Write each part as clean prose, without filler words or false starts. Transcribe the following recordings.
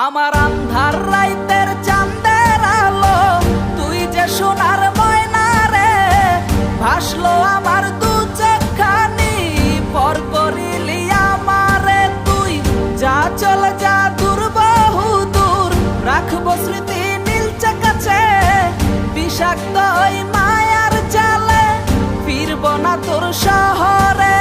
আমার আন্ধার রাইতের চাঁদের আলো, তুই যে সোনার ময়না রে, ভাসলো আমার দু চোখখানি, পর করিলি আমারে তুই। যা চলে যা দূর বহু দূর, রাখবো স্মৃতি নীলচে কাছে, বিষাক্ত ওই মায়ার জালে, ফিরবো না তোর শহরে।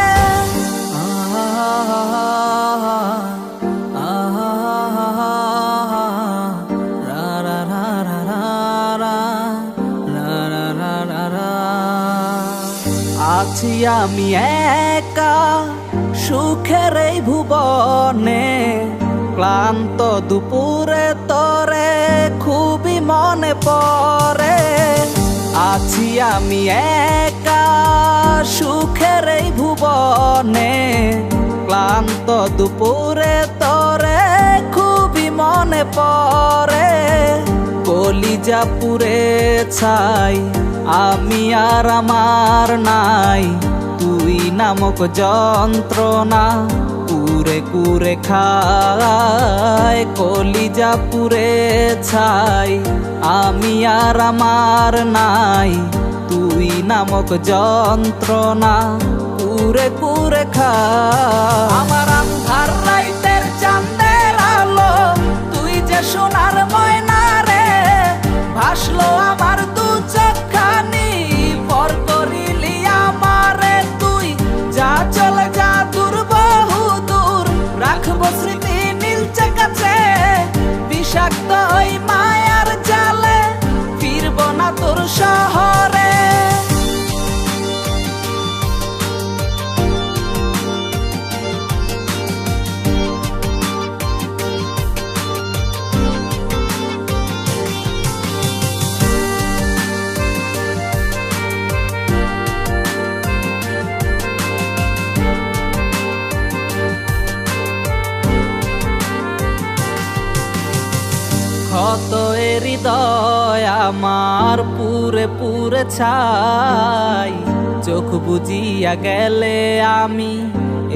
আছি আমি একা সুখের এই ভুবনে, ক্লান্ত দুপুরে তোরে খুবই মনে পড়ে। আছি আমি একা সুখের এই ভুবনে, ক্লান্ত দুপুরে তোরে খুবই মনে পড়ে। কলিজা পুড়ে ছাই আমি আর আমার নাই, তুই নামক যন্ত্রণা কুরে কুরে খায়। কলিজা পুড়ে ছাই আমি আর আমার নাই, তুই নামক যন্ত্রণা কুরে কুরে খায়। আমার আন্ধার রাইতের চাঁদের আলো, তুই যে সোনার ময়না রে, ভাসলো আমার দু চোখখানি, পর করিলি আমারে তুই। যা চলে যা দূর বহু দূর, রাখবো স্মৃতি নীলচে কাছে, বিষাক্ত ওই মায়ার জালে, ফিরবো না তোর শহরে। ক্ষত হৃদয় আমার পুরে পুরে ছাই, চোখ বুজিয়া গেলে আমি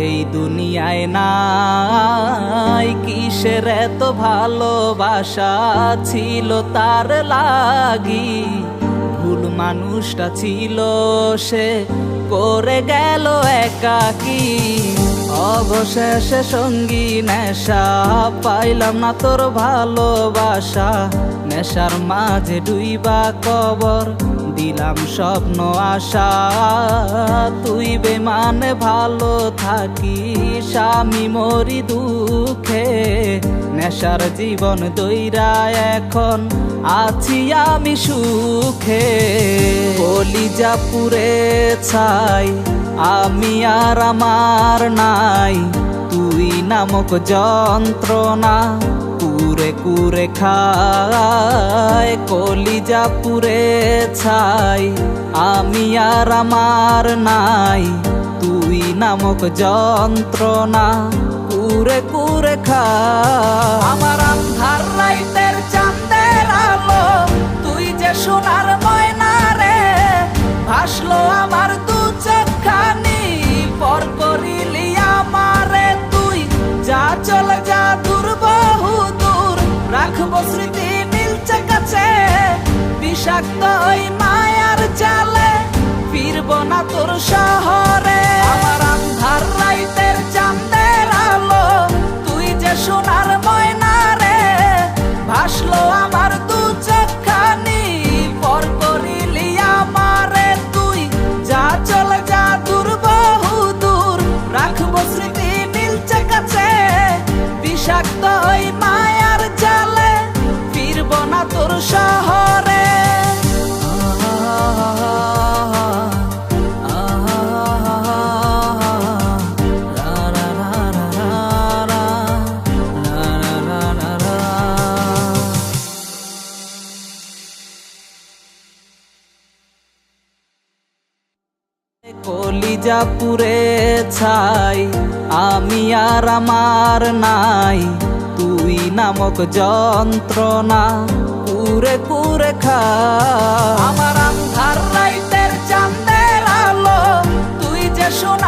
এই দুনিয়ায় নাই। কিসের এত ভালোবাসা ছিল তার লাগি, ভুল মানুষটা ছিল সে, করে গেল একাকী। অবশেষে সঙ্গী নেশা, পাইলাম না তোর ভালোবাসা, নেশার মাঝে ডুইবা কবর দিলাম স্বপ্ন আশা। তুই বেমানে ভালো থাকিস, আমি মরি দুঃখে, নেশার জীবন দইরা এখন আছি আমি সুখে। কলিজা পুড়ে ছাই আমি আর আমার নাই, তুই নামক যন্ত্রণা কুরে কুরে খায়। কলিজা পুড়ে ছাই আমি আর আমার নাই, তুই নামক যন্ত্রণা কুরে কুরে খায়। আমার আন্ধার রাইতের চাঁদের আলো, তুই যে সোনার ময়না রে, ভাসলো আমার দু চোখখানি, পর করিলি আমারে তুই। যা চলে যা দূর বহু দূর, রাখবো স্মৃতি নীলচে কাছে, বিষাক্ত ওই মায়ার জালে, ফিরবো না তোর শহরে। আমার আন্ধার রাইতের চাঁদের আলো, তুই যে সোনার ময়না রে, ভাসলো আমার দু চোখখানি, পর করিলি আমারে তুই। যা চলে যা দূর বহু দূর, রাখবো স্মৃতি নীলচে কাছে, বিষাক্ত ওই মায়ার জালে, ফিরবো না তোর শহরে। কলিজা পুড়ে ছাই আমি আর আমার নাই, তুই নামক যন্ত্রণা কুরে কুরে খায়। আমার আন্ধার রাইতের চাঁদের আলো, তুই যে সোনা